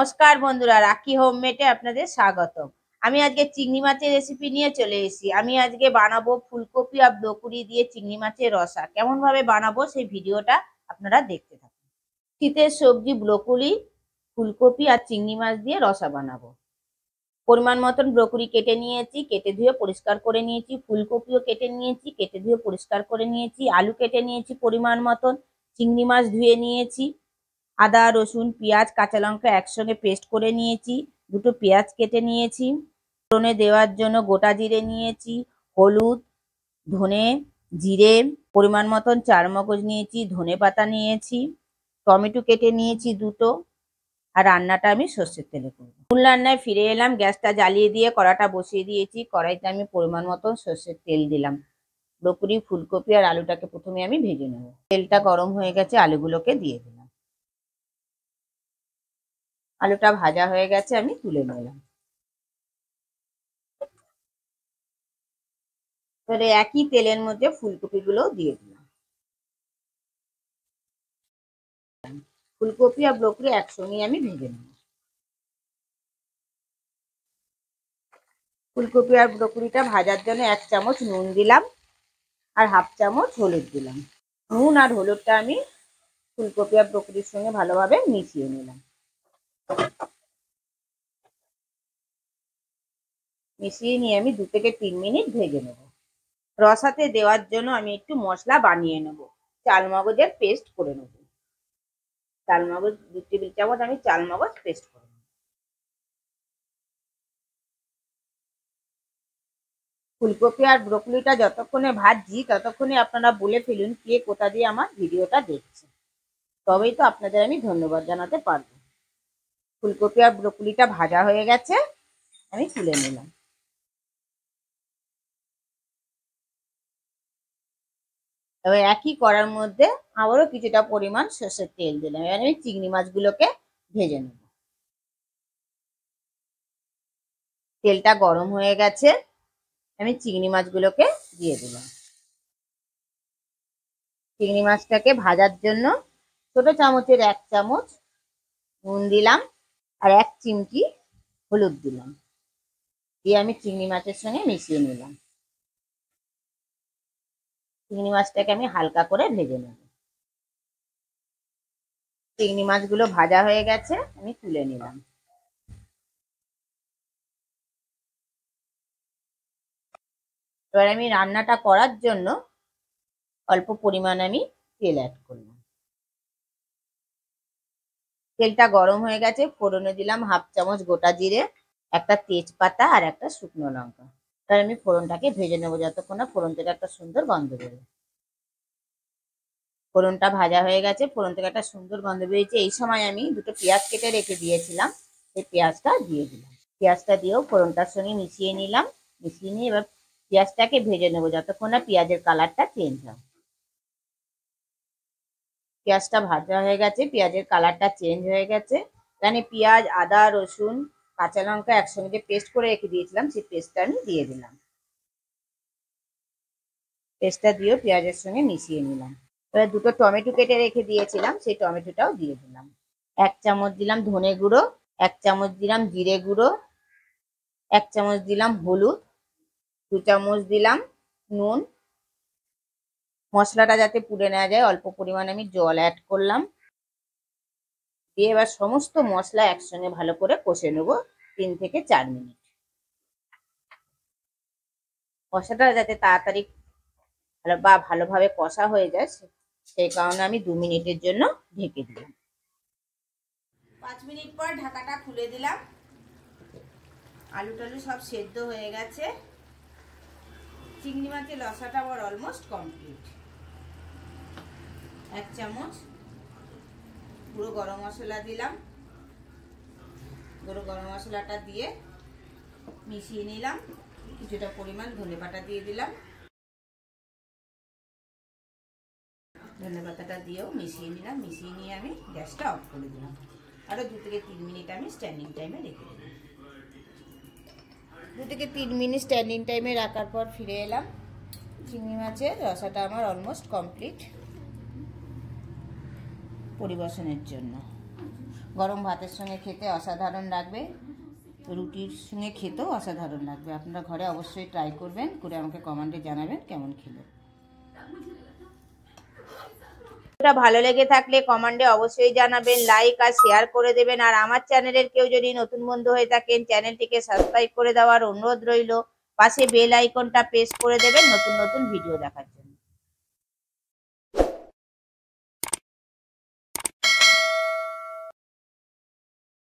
নমস্কার বন্ধুরা, রাখি হোমমেডে আপনাদের স্বাগতম। আমি আজকে চিংড়ি মাছের রেসিপি নিয়ে চলে এসেছি। আমি আজকে বানাবো ফুলকপি আর ব্রোকলি দিয়ে চিংড়ি মাছের রসা। কেমন ভাবে বানাবো সেই ভিডিওটা আপনারা দেখতে থাকুন। শীতের সবজি ব্রোকলি, ফুলকপি আর চিংড়ি মাছ দিয়ে রসা বানাবো। পরিমাণ মতন ব্রোকলি কেটে নিয়েছি, কেটে ধুয়ে পরিষ্কার করে নিয়েছি। ফুলকপিও কেটে নিয়েছি, কেটে ধুয়ে পরিষ্কার করে নিয়েছি। আলু কেটে নিয়েছি পরিমাণ মতন। চিংড়ি মাছ ধুয়ে নিয়েছি। আদা, রসুন, পেঁয়াজ, কাঁচা লঙ্কা একসঙ্গে পেস্ট করে নিয়েছি। দুটো পেঁয়াজ কেটে নিয়েছি। ফোড়নে দেওয়ার জন্য গোটা জিরে নিয়েছি, হলুদ, ধনে, জিরে, পরিমাণ মতন চারমগজ নিয়েছি, ধনে পাতা নিয়েছি, টমেটো কেটে নিয়েছি দুটো। আর রান্নাটা আমি সর্ষের তেলে করবো। মূল রান্নায় ফিরে এলাম। গ্যাসটা জ্বালিয়ে দিয়ে কড়াটা বসিয়ে দিয়েছি। কড়াইতে আমি পরিমাণ মতন সর্ষের তেল দিলাম। ব্রোকলি, ফুলকপি আর আলুটাকে প্রথমে আমি ভেজে নেব। তেলটা গরম হয়ে গেছে, আলুগুলোকে দিয়ে দিলাম। আলুটা ভাজা হয়ে গেছে, আমি তুলে নিলাম। এবারে একই তেলের মধ্যে ফুলকপি গুলো দিয়ে দিলাম। ফুলকপি আর ব্রোকলি একসঙ্গে আমি ভেজে নেব। ফুলকপি আর ব্রোকলিটা ভাজার জন্য 1 চামচ নুন দিলাম আর 1/2 চামচ হলুদ দিলাম। নুন আর হলুদটা আমি ফুলকপি আর ব্রোকলির সঙ্গে ভালোভাবে মিশিয়ে নিলাম। মিশিয়ে নিয়ে আমি 2 থেকে 3 মিনিট ভেজে নেব। রসাতে দেওয়ার জন্য আমি একটু মশলা বানিয়ে নেব। চালমগজের পেস্ট করে নেব। চালমগজ 2 টেবিল চামচ আমি চালমগজ পেস্ট করে নেব। ফুলকপি আর ব্রোকলিটা যতক্ষণে ভাজছি ততক্ষণে আপনারা বলে ফেলুন কে কোথা দিয়ে আমার ভিডিওটা দেখছে, তবেই তো আপনাদের আমি ধন্যবাদ জানাতে পারবো। ফুলকপি আর ব্রোকলিটা ভাজা হয়ে গেছে, আমি তুলে নিলাম। এবার একই কড়ার মধ্যে আবারও কিছুটা পরিমাণ সর্ষের তেল দিলাম। এবার আমি চিংড়ি মাছগুলোকে ভেজে নেব। তেলটা গরম হয়ে গেছে, আমি চিংড়ি মাছগুলোকে দিয়ে দিলাম। চিংড়ি মাছটাকে ভাজার জন্য ছোট চামচের 1 চামচ নুন দিলাম আর 1 চিমটি হলুদ দিলাম। দিয়ে আমি চিংড়ি মাছের সঙ্গে মিশিয়ে নিলাম। চিংড়ি মাছটাকে আমি হালকা করে ভেজে নেব। চিংড়ি মাছগুলো ভাজা হয়ে গেছে, আমি তুলে নিলাম। এবার আমি রান্নাটা করার জন্য অল্প পরিমাণ আমি তেল অ্যাড করলাম। তেলটা গরম হয়ে গেছে, ফোড়নে দিলাম 1/2 চামচ গোটা জিরে, একটা তেজপাতা আর একটা শুকনো লঙ্কা। এবার আমি ফোড়নটাকে ভেজে নেবো যতক্ষণ না ফোড়ন থেকে একটা সুন্দর গন্ধ বেরোয়। ফোড়নটা ভাজা হয়ে গেছে, ফোড়ন থেকে একটা সুন্দর গন্ধ বেরিয়েছে। এই সময় আমি দুটো পেঁয়াজ কেটে রেখে দিয়েছিলাম, এই পেঁয়াজটা দিয়ে দিলাম। পেঁয়াজটা দিয়েও ফোড়নটার সঙ্গে মিশিয়ে নিলাম। মিশিয়ে নিয়ে এবার পেঁয়াজটাকে ভেজে নেবো যতক্ষণ না পেঁয়াজের কালারটা চেঞ্জ হয়। পেঁয়াজটা ভাজা হয়ে গেছে, পেঁয়াজের কালারটা চেঞ্জ হয়ে গেছে। এখানে পেঁয়াজ, আদা, রসুন, কাঁচা লঙ্কা একসঙ্গে যে পেস্ট করে রেখে দিয়েছিলাম সেই পেস্টটা আমি দিয়ে দিলাম। পেস্টটা দিয়েও পেঁয়াজের সঙ্গে মিশিয়ে নিলাম। এবার দুটো টমেটো কেটে রেখে দিয়েছিলাম, সেই টমেটোটাও দিয়ে দিলাম। 1 চামচ দিলাম ধনে গুঁড়ো, 1 চামচ দিলাম জিরে গুঁড়ো, 1 চামচ দিলাম হলুদ, 2 চামচ দিলাম নুন। মশলাটা যাতে পুড়ে না যায় অল্প পরিমাণে আমি জল অ্যাড করলাম। দিয়ে এবার সমস্ত মশলা একসঙ্গে ভালো করে কষে নেব 3 থেকে 4 মিনিট। কষাটা যাতে তাড়াতাড়ি ভালোভাবে কষা হয়ে যায় সেই কারণে আমি 2 মিনিটের জন্য ঢেকে দিলাম। 5 মিনিট পর ঢাকাটা খুলে দিলাম। আলু টালু সব সেদ্ধ হয়ে গেছে। চিংড়ি মাছের রসাটা আমার অলমোস্ট কমপ্লিট। 1 চামচ গুঁড়ো গরম মশলা দিলাম। গুঁড়ো গরম মশলাটা দিয়ে মিশিয়ে নিলাম। কিছুটা পরিমাণ ধনেপাতা দিয়ে দিলাম। ধনেপাতাটা দিয়েও মিশিয়ে নিলাম। মিশিয়ে নিয়ে আমি গ্যাসটা অফ করে দিলাম। আরও 2 থেকে 3 মিনিট আমি স্ট্যান্ডিং টাইমে রেখে দিলাম। 2 থেকে 3 মিনিট স্ট্যান্ডিং টাইমে রাখার পর ফিরে এলাম। চিংড়ি মাছের রসাটা আমার অলমোস্ট কমপ্লিট পরিবেশনের জন্য। গরম ভাতের সঙ্গে খেতে অসাধারণ লাগবে, রুটির সঙ্গে খেতেও অসাধারণ লাগবে। আপনারা ঘরে অবশ্যই ট্রাই করবেন, করে আমাকে কমেন্টে জানাবেন কেমন খেলেন। এটা ভালো লেগে থাকলে কমেন্টে অবশ্যই জানাবেন, লাইক আর শেয়ার করে দেবেন। আর আমার চ্যানেলের কেউ যদি নতুন বন্ধু হয়ে থাকেন, চ্যানেলটিকে সাবস্ক্রাইব করে দেওয়ার অনুরোধ রইল। পাশে বেল আইকনটা প্রেস করে দেবেন নতুন নতুন ভিডিও দেখার জন্য।